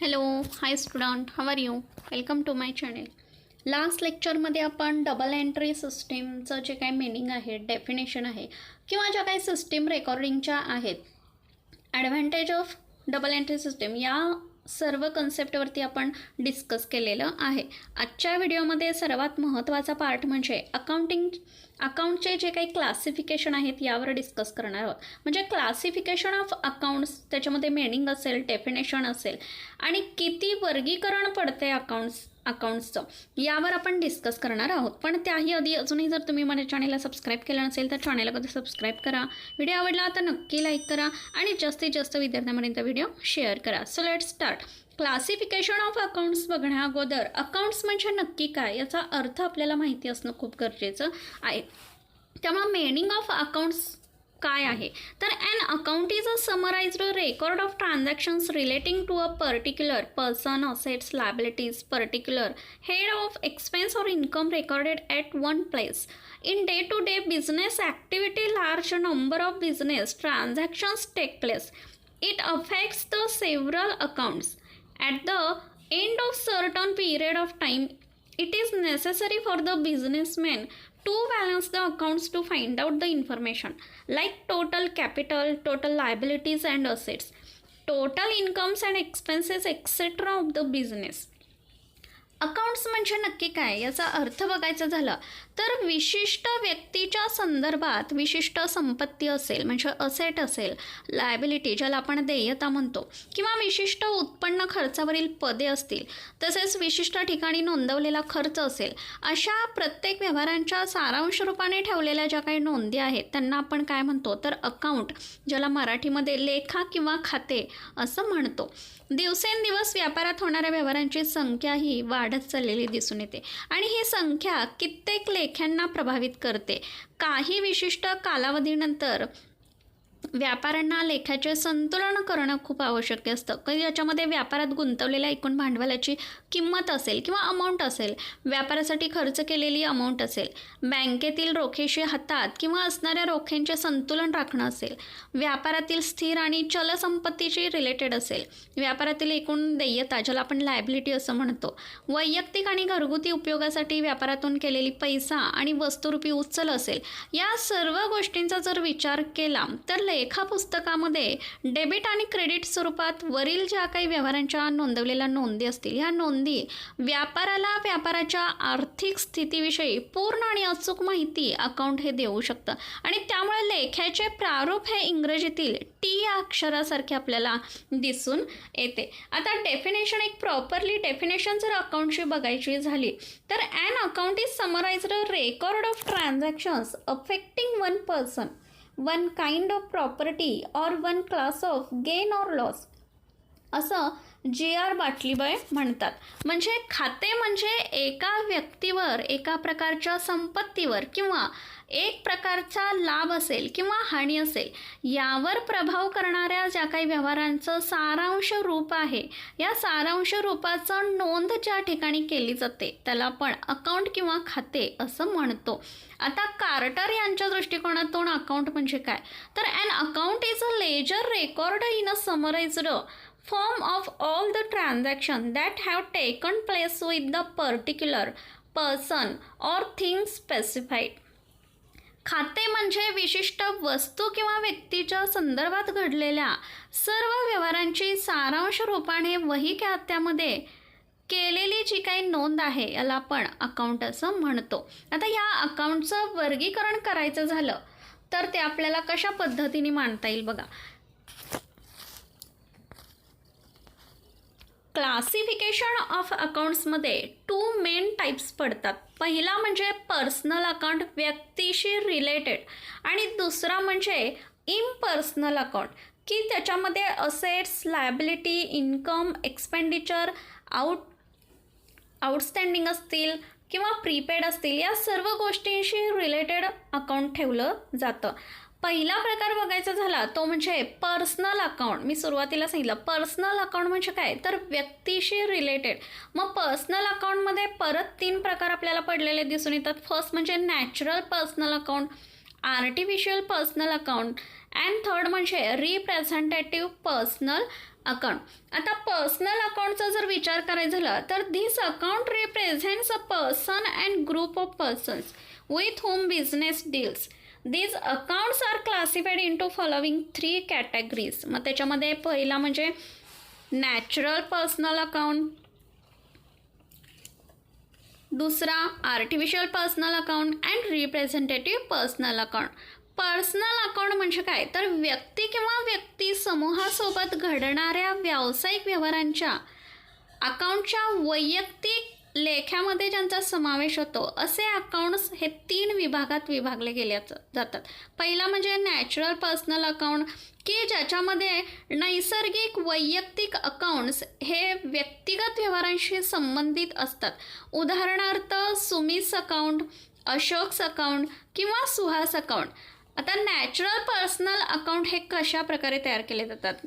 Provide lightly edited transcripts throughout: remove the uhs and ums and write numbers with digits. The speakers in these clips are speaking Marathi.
Hello hi student, how are you? Welcome to my channel. Last लेक्चरमध्ये आपण डबल एंट्री सिस्टीमचं जे काही मिनिंग आहे, डेफिनेशन आहे किंवा ज्या काही सिस्टीम रेकॉर्डिंगच्या आहेत, advantage of double entry system या सर्व कन्सेप्टवरती आपण डिस्कस केलेलं आहे. आजच्या व्हिडिओमध्ये सर्वात महत्त्वाचा पार्ट म्हणजे अकाउंटचे जे काही क्लासिफिकेशन आहेत यावर डिस्कस करणार आहोत. म्हणजे क्लासिफिकेशन ऑफ अकाउंट्स, त्याच्यामध्ये मीनिंग असेल, डेफिनेशन असेल आणि किती वर्गीकरण पडते अकाउंट्सचं यावर आपण डिस्कस करणार आहोत. पण त्याही आधी अजूनही जर तुम्ही माझ्या चॅनेलला सबस्क्राईब केलं नसेल तर चॅनेलला कधी सबस्क्राईब करा. व्हिडिओ आवडला तर नक्की लाईक करा आणि जास्तीत जास्त विद्यार्थ्यांपर्यंत व्हिडिओ शेअर करा. So let's start. Classification of accounts बघण्या अगोदर अकाउंट्स म्हणजे नक्की काय याचा अर्थ आपल्याला माहिती असणं खूप गरजेचं आहे. त्यामुळे मीनिंग ऑफ अकाउंट्स काय आहे तर an account is a summarised record of transactions relating to a particular person, assets, liabilities, particular head of expense और income recorded at one place. In day-to-day business activity, large number of business transactions take place. It affects the several accounts. At the end of certain period of time, it is necessary for the businessman to balance the accounts to find out the information like total capital, total liabilities and assets, total incomes and expenses etc. of the business. Accounts म्हणजे नक्की काय याचा अर्थ बघायचा झाला तर विशिष्ट व्यक्तीच्या संदर्भात विशिष्ट संपत्ती असेल म्हणजे असेट असेल, लायबिलिटी ज्याला आपण देयता म्हणतो, किंवा विशिष्ट उत्पन्न खर्चावरील पदे असतील, तसेच विशिष्ट ठिकाणी नोंदवलेला खर्च असेल, अशा प्रत्येक व्यवहारांच्या सारांश रूपाने ठेवलेल्या ज्या काही नोंदी आहेत त्यांना आपण काय म्हणतो तर अकाउंट, ज्याला मराठीमध्ये लेखा किंवा खाते असं म्हणतो. दिवसेंदिवस व्यापारात होणाऱ्या व्यवहारांची संख्या ही वाढत चाललेली दिसून येते आणि ही संख्या कित्येक लेख्यांना प्रभावित करते. काही विशिष्ट कालावधीनंतर व्यापाऱ्यांना लेखाचे संतुलन करणं खूप आवश्यक असतं. कधी याच्यामध्ये व्यापारात गुंतवलेल्या एकूण भांडवलाची किंमत असेल किंवा अमाऊंट असेल, व्यापारासाठी खर्च केलेली अमाऊंट असेल, बँकेतील रोखेशी हातात किंवा असणाऱ्या रोख्यांचे संतुलन राखणं असेल, व्यापारातील स्थिर आणि चल संपत्तीची रिलेटेड असेल, व्यापारातील एकूण देयता ज्याला आपण लायबिलिटी असं म्हणतो, वैयक्तिक आणि घरगुती उपयोगासाठी व्यापारातून केलेली पैसा आणि वस्तुरूपी उचल असेल, या सर्व गोष्टींचा जर विचार केला तर लेखा पुस्तकामध्ये डेबिट आणि क्रेडिट स्वरूपात वरील ज्या काही व्यवहारांच्या नोंदवलेल्या नोंदी असतील, ह्या नोंदी व्यापाराला व्यापाराच्या आर्थिक स्थितीविषयी पूर्ण आणि अचूक माहिती अकाउंट हे देऊ शकतं आणि त्यामुळे लेख्याचे प्रारूप हे इंग्रजीतील टी या अक्षरासारखे आपल्याला दिसून येते. आता डेफिनेशन, एक प्रॉपरली डेफिनेशन जर अकाउंटची बघायची झाली तर an account is summarised record of transactions affecting one person, one kind of property or one class of gain or loss असं G.R. बाटलीबाय म्हणतात. म्हणजे खाते म्हणजे एका व्यक्तीवर, एका प्रकारच्या संपत्तीवर किंवा एक प्रकारचा लाभ असेल किंवा हानी असेल यावर प्रभाव करणाऱ्या ज्या काही व्यवहारांचं सारांश रूप आहे, या सारांश रूपाचं नोंद ज्या ठिकाणी केली जाते त्याला आपण अकाउंट किंवा खाते असं म्हणतो. आता कार्टर यांच्या दृष्टिकोनातून अकाउंट म्हणजे काय तर an account is a ledger record in a summarised form of all the transactions that have taken place with the particular person or thing specified. खाते म्हणजे विशिष्ट वस्तू किंवा व्यक्तीच्या संदर्भात घडलेल्या सर्व व्यवहारांची सारांश रूपाने वही खात्यामध्ये केलेली जी काही नोंद आहे याला आपण अकाउंट असं म्हणतो. आता या अकाउंटचं वर्गीकरण करायचं झालं तर ते आपल्याला कशा पद्धतीने मांडता येईल बघा. क्लासिफिकेशन ऑफ अकाउंट्समध्ये टू मेन टाईप्स पडतात. पहिला म्हणजे पर्सनल अकाउंट, व्यक्तीशी रिलेटेड, आणि दुसरा म्हणजे इम्पर्सनल अकाउंट की त्याच्यामध्ये assets, liability, income, expenditure, outstanding असतील किंवा प्रीपेड असतील, या सर्व गोष्टींशी रिलेटेड अकाउंट ठेवलं जातं. पहिला प्रकार बघायचा झाला तो म्हणजे पर्सनल अकाउंट. मी सुरुवातीला सांगितलं पर्सनल अकाउंट म्हणजे काय तर व्यक्तीशी रिलेटेड. मग पर्सनल अकाउंटमध्ये परत 3 प्रकार आपल्याला पडलेले दिसून येतात. फर्स्ट म्हणजे natural personal account, artificial personal account and third म्हणजे रिप्रेझेंटेटिव्ह पर्सनल अकाउंट. आता पर्सनल अकाउंटचा जर विचार करायचा झाला तर this account represents a person and group of persons with whom business deals. These accounts are classified into following 3 categories. मग त्याच्यामध्ये पहिला म्हणजे नॅचरल पर्सनल अकाउंट, दुसरा artificial personal account and representative personal account. Personal account म्हणजे काय तर व्यक्ती किंवा व्यक्ती समूहासोबत घडणाऱ्या व्यावसायिक व्यवहारांच्या अकाउंटच्या वैयक्तिक लेख्यामध्ये ज्यांचा समावेश होतो असे अकाउंट्स हे 3 विभागात विभागले गेले जातात. पहिला म्हणजे नॅचरल पर्सनल अकाउंट की ज्याच्यामध्ये नैसर्गिक वैयक्तिक अकाउंट्स हे व्यक्तिगत व्यवहारांशी संबंधित असतात. उदाहरणार्थ सुमिस अकाउंट, अशोक्स अकाउंट किंवा सुहास अकाउंट. आता नॅचरल पर्सनल अकाउंट हे कशा प्रकारे तयार केले जातात,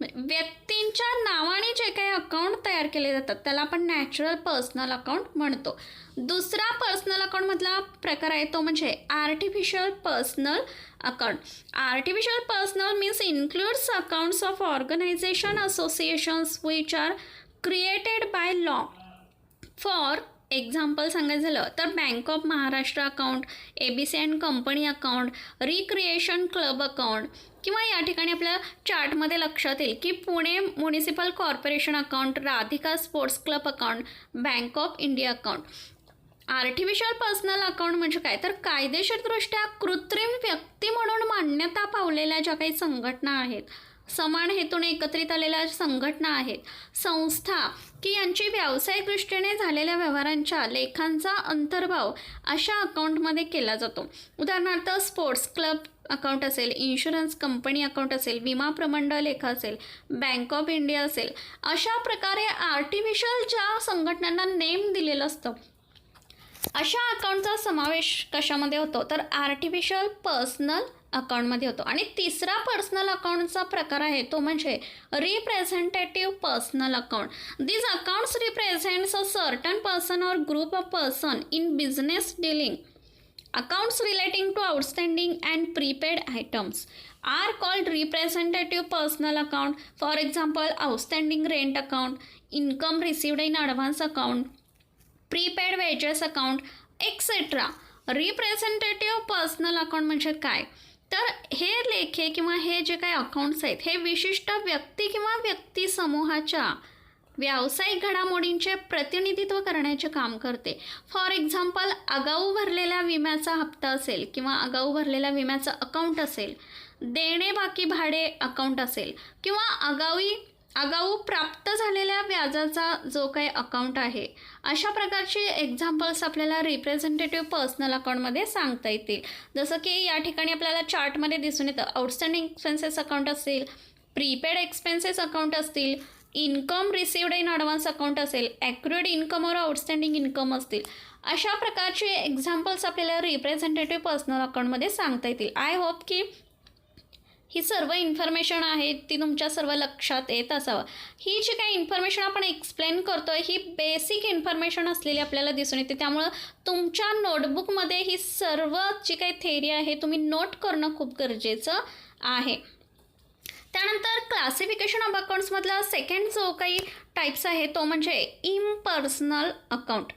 व्यक्तींच्या नावाने जे काही अकाउंट तयार केले जातात त्याला आपण नॅचरल पर्सनल अकाउंट म्हणतो. दुसरा पर्सनल अकाउंटमधला प्रकार आहे तो म्हणजे artificial personal account. Artificial personal means includes accounts of organisation associations which are created by law. For example सांगायचं झालं तर bank of Maharashtra account, ABC and company account, recreation club account किंवा या ठिकाणी आपल्या चार्टमध्ये लक्षात येईल की Pune municipal corporation account, Radhika sports club account, bank of India account. Artificial personal account म्हणजे काय तर कायदेशीरदृष्ट्या कृत्रिम व्यक्ती म्हणून मान्यता पावलेल्या ज्या काही संघटना आहेत, समान हेतूने एकत्रित आलेल्या संघटना आहेत, संस्था की यांची व्यावसायिक दृष्टीने झालेल्या व्यवहारांच्या लेखांचा अंतर्भाव अशा अकाउंटमध्ये केला जातो. उदाहरणार्थ स्पोर्ट्स क्लब अकाउंट असेल, इन्शुरन्स कंपनी अकाउंट असेल, विमा प्रमंडळ लेखा असेल, बँक ऑफ इंडिया असेल. अशा प्रकारे आर्टिफिशियल ज्या संघटनांना नेम दिलेलं असतं अशा अकाउंटचा समावेश कशामध्ये होतो तर आर्टिफिशियल पर्सनल अकाउंटमध्ये होतो. आणि तिसरा पर्सनल अकाउंटचा प्रकार आहे तो म्हणजे representative personal account. This accounts represents a certain person or group of person in business dealing. Accounts relating to outstanding and prepaid items are called representative personal account. For example, outstanding rent account, income received in advance account, prepaid wages account, etc. Representative personal account म्हणजे काय तर हे लेखे किंवा हे जे काही अकाउंट्स आहेत हे विशिष्ट व्यक्ती किंवा व्यक्ती समूहाच्या व्यावसायिक घडामोडींचे प्रतिनिधित्व करण्याचे काम करते. फॉर एक्झाम्पल आगाऊ भरलेल्या विम्याचा हप्ता असेल किंवा आगाऊ भरलेल्या विम्याचं अकाउंट असेल, देणे बाकी भाडे अकाउंट असेल किंवा आगाऊ प्राप्त झालेल्या व्याजाचा जो काही अकाउंट आहे, अशा प्रकारचे एक्झाम्पल्स आपल्याला रिप्रेझेंटेटिव्ह पर्सनल अकाउंटमध्ये सांगता येतील. जसं की या ठिकाणी आपल्याला चार्टमध्ये दिसून येतं आउटस्टँडिंग एक्सपेन्सेस अकाउंट असेल, प्रीपेड एक्सपेन्सेस अकाउंट असतील, income received in advance account असेल, ॲक्युरेट इन्कम और आउटस्टँडिंग इन्कम असतील. अशा प्रकारचे एक्झाम्पल्स आपल्याला रिप्रेझेंटेटिव्ह पर्सनल अकाउंटमध्ये सांगता येतील. आय होप की ही सर्व इन्फॉर्मेशन आहे ती तुमच्या सर्व लक्षात येत असावं. ही जी काही इन्फॉर्मेशन आपण एक्सप्लेन करतो आहे ही बेसिक इन्फॉर्मेशन असलेली आपल्याला दिसून येते. त्यामुळं तुमच्या नोटबुकमध्ये ही सर्व जी काही थेअरी आहे तुम्ही नोट करणं खूप गरजेचं आहे. त्यानंतर क्लासिफिकेशन ऑफ अकाउंट्समधला सेकंड जो काही टाईप्स आहे तो म्हणजे इम्पर्सनल अकाउंट.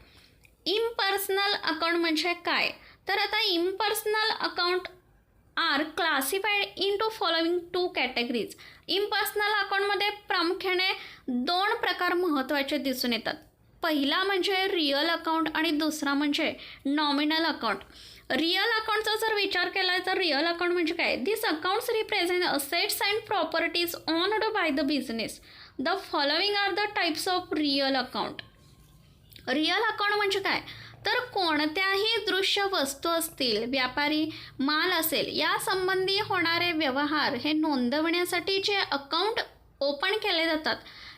इम्पर्सनल अकाउंट म्हणजे काय तर आता impersonal account are classified into following 2 categories. Impersonal अकाउंटमध्ये प्रामुख्याने 2 प्रकार महत्त्वाचे दिसून येतात. पहिला म्हणजे रिअल अकाउंट आणि दुसरा म्हणजे नॉमिनल अकाउंट. रिअल अकाउंटचा जर विचार केला तर रिअल अकाउंट म्हणजे काय this accounts represent assets and properties owned by the business. The following are the types of real account. Real account म्हणजे काय तर कोणत्याही दृश्य वस्तू असतील, व्यापारी माल असेल या संबंधी होणारे व्यवहार हे नोंदवण्यासाठी जे अकाउंट ओपन केले जातात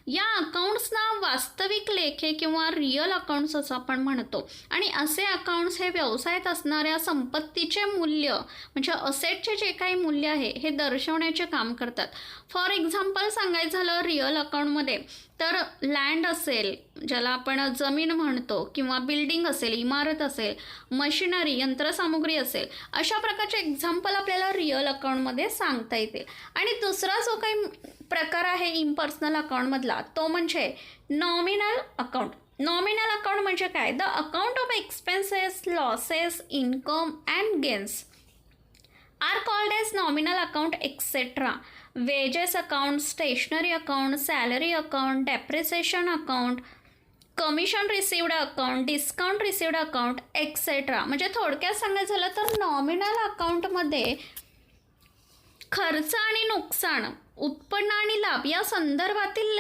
या अकाउंट्सना वास्तविक लेखे किंवा रिअल अकाउंट्स असं आपण म्हणतो. आणि असे अकाउंट्स हे व्यवसायात असणाऱ्या संपत्तीचे मूल्य म्हणजे असेटचे जे काही मूल्य आहे हे दर्शवण्याचे काम करतात. फॉर एक्झाम्पल सांगायचं झालं रिअल अकाउंटमध्ये तर लँड असेल, ज्याला आपण जमीन म्हणतो, किंवा बिल्डिंग असेल, इमारत असेल, मशिनरी, यंत्रसामुग्री असेल, अशा प्रकारचे एक्झाम्पल आपल्याला रिअल अकाउंटमध्ये सांगता येतील. आणि दुसरा जो काही प्रकार आहे इम्पर्सनल अकाउंटमधला, तो म्हणजे नॉमिनल अकाउंट. नॉमिनल अकाउंट म्हणजे काय? The account of expenses, losses, income and gains are called as nominal account etcetera. Wages account, stationery account, salary account, depreciation account, commission received account, discount received account etcetera. म्हणजे थोडक्यात सांगायचं झालं तर नॉमिनल अकाउंटमध्ये खर्च आणि नुकसान, उत्पन्न आणि लाभ या संदर्भातील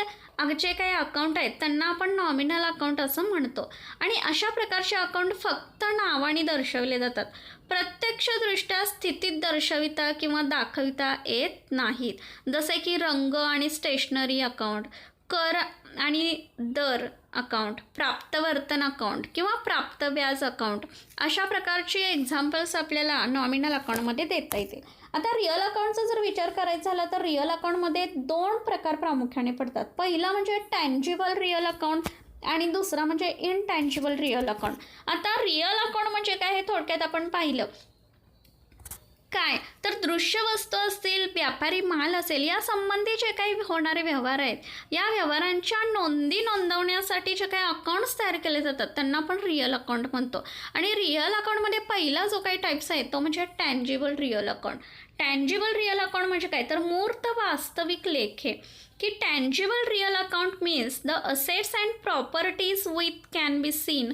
जे काही अकाउंट आहेत त्यांना आपण नॉमिनल अकाउंट असं म्हणतो. आणि अशा प्रकारचे अकाउंट फक्त नावाने दर्शवले जातात, प्रत्यक्षदृष्ट्या स्थितीत दर्शविता किंवा दाखविता येत नाहीत. जसे की रंग आणि स्टेशनरी अकाउंट, कर आणि दर अकाउंट, प्राप्तवर्तन अकाउंट किंवा प्राप्त व्याज अकाउंट, अशा प्रकारचे एक्झाम्पल्स आपल्याला नॉमिनल अकाउंटमध्ये देता येतील. आता रिअल अकाउंटचा जर विचार करायचा झाला तर रिअल अकाउंटमध्ये 2 प्रकार प्रामुख्याने पडतात. पहिला म्हणजे टँजिबल रिअल अकाउंट आणि दुसरा म्हणजे इनटँजिबल रिअल अकाउंट. आता रिअल अकाउंट म्हणजे काय हे थोडक्यात आपण पाहिलं. काय तर दृश्य वस्तू असतील, व्यापारी माल असेल, या संबंधी जे काही होणारे व्यवहार आहेत, या व्यवहारांच्या नोंदी नोंदवण्यासाठी जे काही अकाउंट्स तयार केले जातात त्यांना आपण रिअल अकाउंट म्हणतो. आणि रिअल अकाउंटमध्ये पहिला जो काही टाईप्स आहे तो म्हणजे tangible real account. Tangible real account म्हणजे काय तर मूर्त वास्तविक लेखे. की tangible real account means the assets and properties with can be seen,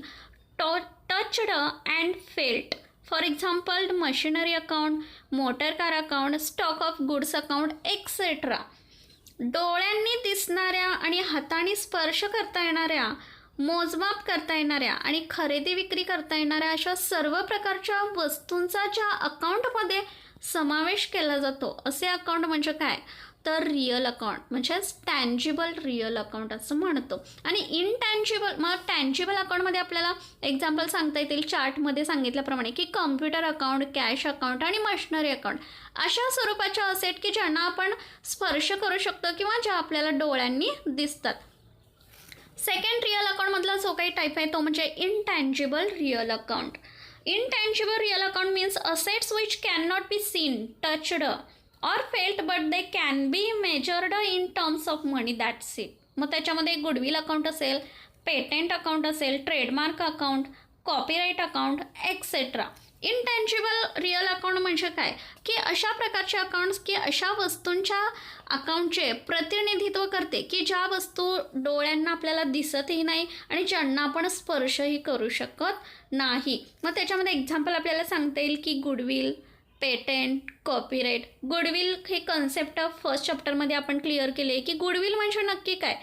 touched and felt. For example machinery account, motor car account, stock of goods account etcetera. डोळ्यांनी दिसणाऱ्या आणि हाताने स्पर्श करता येणाऱ्या, मोजमाप करता येणाऱ्या आणि खरेदी विक्री करता येणाऱ्या अशा सर्व प्रकारच्या वस्तूंचा ज्या अकाउंटमध्ये समावेश केला जातो असे अकाउंट म्हणजे काय तर रिअल अकाउंट म्हणजेच टँजिबल रिअल अकाउंट असं म्हणतो. आणि इनटँजिबल, मग टँजिबल अकाउंटमध्ये आपल्याला एक्झाम्पल सांगता येतील चार्टमध्ये सांगितल्याप्रमाणे की कम्प्युटर अकाउंट, कॅश अकाउंट आणि मशिनरी अकाउंट अशा स्वरूपाच्या असेट की ज्यांना आपण स्पर्श करू शकतो किंवा ज्या आपल्याला डोळ्यांनी दिसतात. सेकंड रिअल अकाउंटमधला जो काही टाईप आहे तो म्हणजे intangible real account. Intangible real account means assets which can not be seen, touched or felt but they can be measured in terms of money, that's it. मग त्याच्यामध्ये गुडविल अकाउंट असेल, पेटेंट अकाउंट असेल, trademark account, copyright account etcetera. Intangible real account म्हणजे काय की अशा प्रकारचे अकाउंट्स की अशा वस्तूंच्या अकाउंटचे प्रतिनिधित्व करते की ज्या वस्तू डोळ्यांना आपल्याला दिसतही नाही आणि ज्यांना आपण स्पर्शही करू शकत नाही. मग त्याच्यामध्ये एक्झाम्पल आपल्याला सांगता येईल की गुडविल, पेटेंट, कॉपीराईट. गुडविल हे कन्सेप्ट फर्स्ट चॅप्टरमध्ये आपण क्लिअर केले की गुडविल म्हणजे नक्की काय.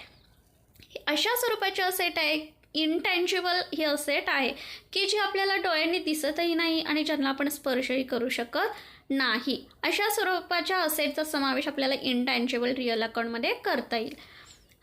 अशा स्वरूपाचे असेट आहे, इनटँजिबल हे असेट आहे की जे आपल्याला डोळ्यांनी दिसतही नाही आणि ज्यांना आपण स्पर्शही करू शकत नाही. अशा स्वरूपाच्या असेटचा समावेश आपल्याला इनटँजिबल रिअल अकाउंटमध्ये करता येईल.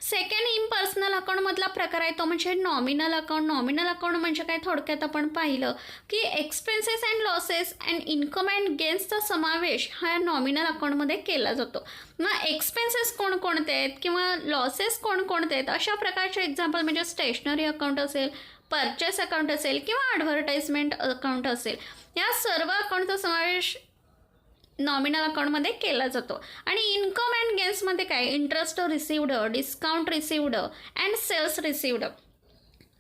सेकंड इम्पर्सनल अकाउंटमधला प्रकार आहे तो म्हणजे नॉमिनल अकाउंट. नॉमिनल अकाउंट म्हणजे काय थोडक्यात आपण पाहिलं की expenses and losses and income and गेन्सचा समावेश हा नॉमिनल अकाउंटमध्ये केला जातो. मग एक्सपेन्सेस कोणकोणते आहेत किंवा लॉसेस कोणकोणते आहेत अशा प्रकारचे एक्झाम्पल म्हणजे स्टेशनरी अकाउंट असेल, परचेस अकाउंट असेल किंवा ॲडव्हर्टाइजमेंट अकाउंट असेल. या सर्व अकाउंटचा समावेश नॉमिनल अकाउंटमध्ये केला जातो. आणि इन्कम अँड गेन्समध्ये काय interest received, discount received and sales received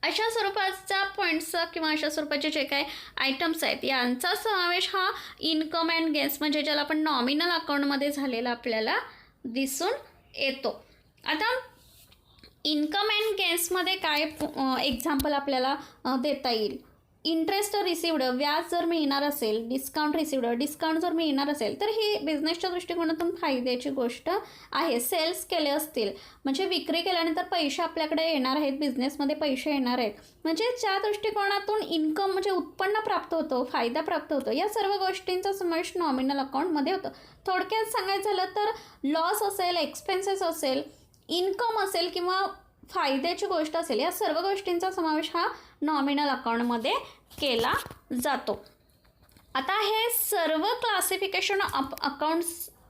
अशा स्वरूपाचा पॉईंट्सचा किंवा अशा स्वरूपाचे जे काय आयटम्स आहेत यांचा समावेश हा इन्कम अँड गेन्स म्हणजे ज्याला आपण नॉमिनल अकाउंटमध्ये झालेला आपल्याला दिसून येतो. आता इन्कम अँड गेन्समध्ये काय एक्झाम्पल आपल्याला देता येईल. इंटरेस्ट रिसिव्ड, व्याज जर मिळणार असेल, डिस्काउंट रिसिव्ड, डिस्काउंट जर मिळणार असेल तर ही बिझनेसच्या दृष्टिकोनातून फायद्याची गोष्ट आहे. सेल्स केले असतील म्हणजे विक्री केल्यानंतर पैसे आपल्याकडे येणार आहेत, बिझनेसमध्ये पैसे येणार आहेत म्हणजे ज्या दृष्टिकोनातून इन्कम म्हणजे उत्पन्न प्राप्त होतं, फायदा प्राप्त होतो, या सर्व गोष्टींचा समावेश नॉमिनल अकाउंटमध्ये होतो. थोडक्यात सांगायचं झालं तर लॉस असेल, एक्सपेन्सेस असेल, इन्कम असेल किंवा फायद्याची गोष्ट असेल या सर्व गोष्टींचा समावेश हा नॉमिनल अकाउंटमध्ये केला जातो. आता हे सर्व क्लासिफिकेशन अकाउंट्स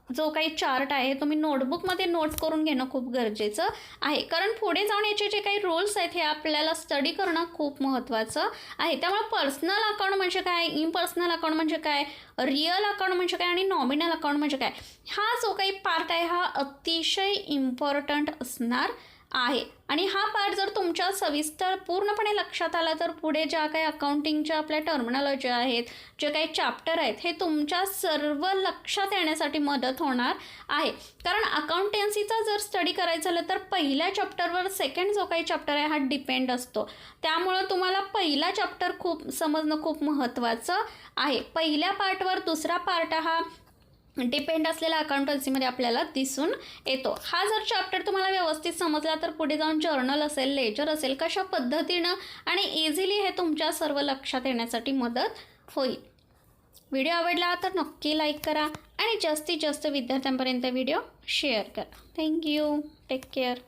जो काही चार्ट आहे तुम्ही नोटबुकमध्ये नोट करून घेणं खूप गरजेचं आहे, कारण पुढे जाऊन याचे जे काही रूल्स आहेत हे आपल्याला स्टडी करणं खूप महत्त्वाचं आहे. त्यामुळे पर्सनल अकाउंट म्हणजे काय, इम्पर्सनल अकाउंट म्हणजे काय, रिअल अकाउंट म्हणजे काय आणि नॉमिनल अकाउंट म्हणजे काय, हा जो काही पार्ट आहे हा अतिशय इम्पॉर्टंट असणार आहे. आणि हा पार्ट जर तुमच्या सविस्तर पूर्णपणे लक्षात आला तर पुढे ज्या काही अकाउंटिंगच्या आपल्या टर्मिनॉलॉजी आहेत, जे काही चॅप्टर आहेत, हे तुमच्या सर्व लक्षात येण्यासाठी मदत होणार आहे. कारण अकाउंटन्सीचा जर स्टडी करायचं झालं तर पहिल्या चॅप्टरवर सेकंड जो काही चॅप्टर आहे हा डिपेंड असतो. त्यामुळं तुम्हाला पहिला चॅप्टर खूप समजणं खूप महत्त्वाचं आहे. पहिल्या पार्टवर दुसरा पार्ट हा डिपेंड असलेला अकाउंटन्सीमध्ये आपल्याला दिसून येतो. हा जर चॅप्टर तुम्हाला व्यवस्थित समजला तर पुढे जाऊन जर्नल असेल, लेजर असेल, कशा पद्धतीनं आणि इझिली हे तुमच्या सर्व लक्षात येण्यासाठी मदत होईल. व्हिडिओ आवडला तर नक्की लाईक करा आणि जास्तीत जास्त विद्यार्थ्यांपर्यंत व्हिडिओ शेअर करा. थँक्यू. Take care.